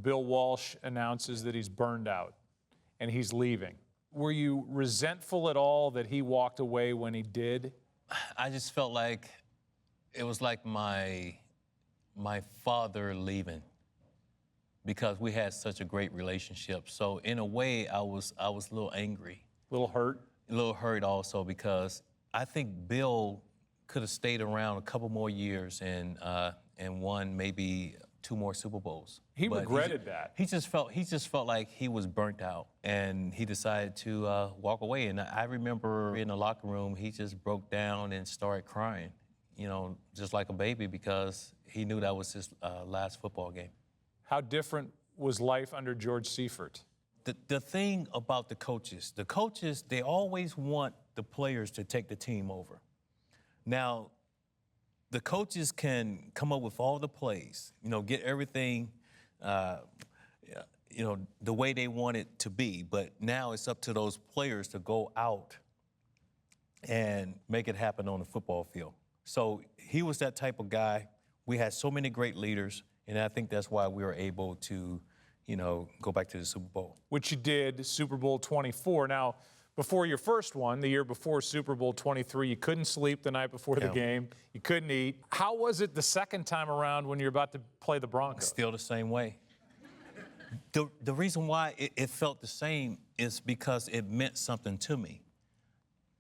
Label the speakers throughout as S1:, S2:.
S1: Bill Walsh announces that he's burned out and he's leaving. Were you resentful at all that he walked away when he did?
S2: I just felt like it was like my father leaving, because we had such a great relationship. So in a way, I was a little angry.
S1: A little hurt?
S2: A little hurt also, because I think Bill could have stayed around a couple more years and won maybe 2 more Super Bowls.
S1: He regretted that.
S2: He just felt like he was burnt out, and he decided to walk away. And I remember in the locker room, he just broke down and started crying, you know, just like a baby, because he knew that was his last football game.
S1: How different was life under George Seifert?
S2: The thing about the coaches, they always want the players to take the team over. Now, the coaches can come up with all the plays, you know, get everything, you know, the way they want it to be. But now it's up to those players to go out and make it happen on the football field. So he was that type of guy. We had so many great leaders, and I think that's why we were able to, you know, go back to the Super Bowl.
S1: Which you did, Super Bowl 24. Now, before your first one, the year before Super Bowl 23, you couldn't sleep the night before the game. You couldn't eat. How was it the second time around when you're about to play the Broncos?
S2: Still the same way. The reason why it felt the same is because it meant something to me.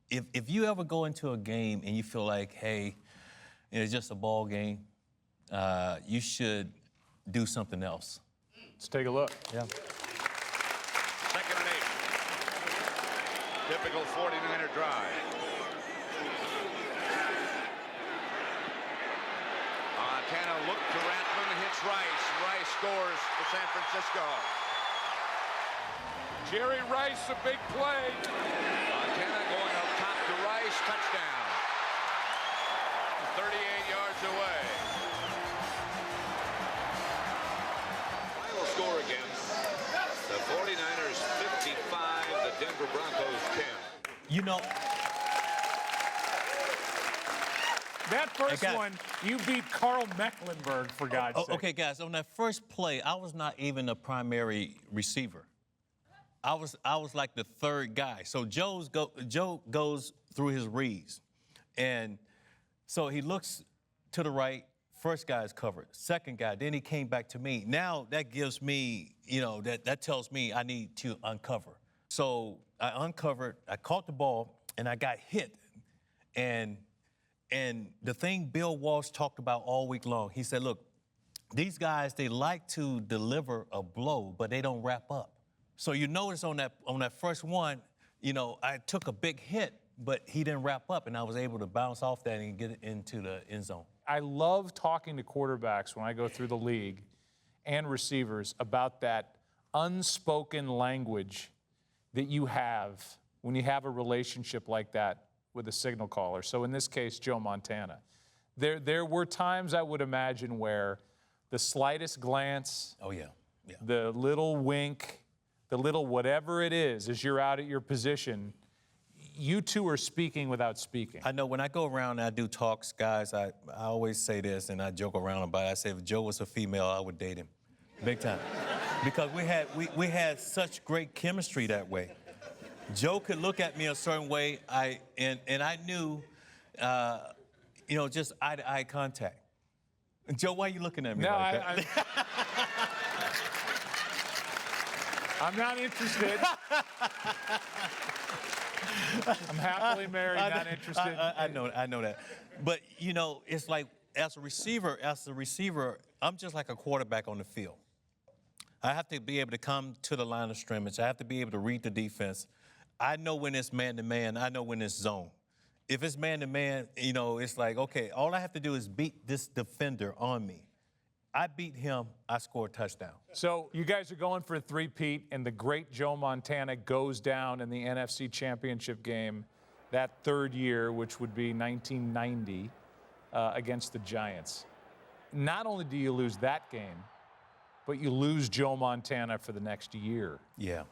S2: If you ever go into a game and you feel like, hey, it's just a ball game, you should do something else.
S1: Let's take a look.
S2: Yeah.
S3: Second and 8. Typical 49er drive. Montana looked to Rathman, hits Rice. Rice scores for San Francisco.
S4: Jerry Rice, a big play.
S3: Montana going up top to Rice, touchdown. 38 yards away. Final score again. The 49ers 55, the Denver Broncos 10.
S2: You know,
S1: that first one, you beat Carl Mecklenburg, for God's sake.
S2: Okay, guys, on that first play, I was not even a primary receiver. I was like the third guy. So Joe goes through his reads. And so he looks to the right, first guy is covered, second guy, then he came back to me. Now that gives me, you know, that tells me I need to uncover. So I uncovered, I caught the ball, and I got hit. And the thing Bill Walsh talked about all week long, he said, look, these guys, they like to deliver a blow, but they don't wrap up. So you notice on that first one, you know, I took a big hit, but he didn't wrap up, and I was able to bounce off that and get it into the end zone.
S1: I love talking to quarterbacks when I go through the league and receivers about that unspoken language that you have when you have a relationship like that with a signal caller. So in this case, Joe Montana. There were times I would imagine where the slightest glance, the little wink, the little whatever it is, as you're out at your position, you two are speaking without speaking.
S2: I know when I go around and I do talks, guys, I always say this, and I joke around about it. I say if Joe was a female, I would date him, big time. Because we had such great chemistry that way. Joe could look at me a certain way, and I knew, you know, just eye-to-eye contact. Joe, why are you looking at me like that?
S1: I'm not interested. I'm happily married, not interested.
S2: I know that. But, you know, it's like as a receiver, I'm just like a quarterback on the field. I have to be able to come to the line of scrimmage. I have to be able to read the defense. I know when it's man-to-man. I know when it's zone. If it's man-to-man, you know, it's like, okay, all I have to do is beat this defender on me. I beat him, I score a touchdown.
S1: So you guys are going for a three-peat, and the great Joe Montana goes down in the NFC Championship game that third year, which would be 1990, against the Giants. Not only do you lose that game, but you lose Joe Montana for the next year.
S2: Yeah,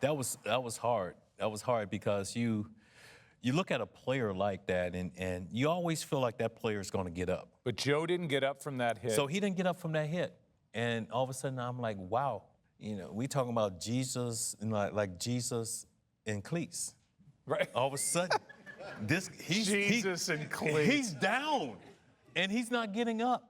S2: that was hard. That was hard because you look at a player like that, and you always feel like that player is going to get up.
S1: But Joe didn't get up from that hit.
S2: So he didn't get up from that hit. And all of a sudden, I'm like, wow, we talking about Jesus, and like Jesus in cleats.
S1: Right.
S2: All of a sudden,
S1: Jesus in cleats.
S2: He's down, and he's not getting up.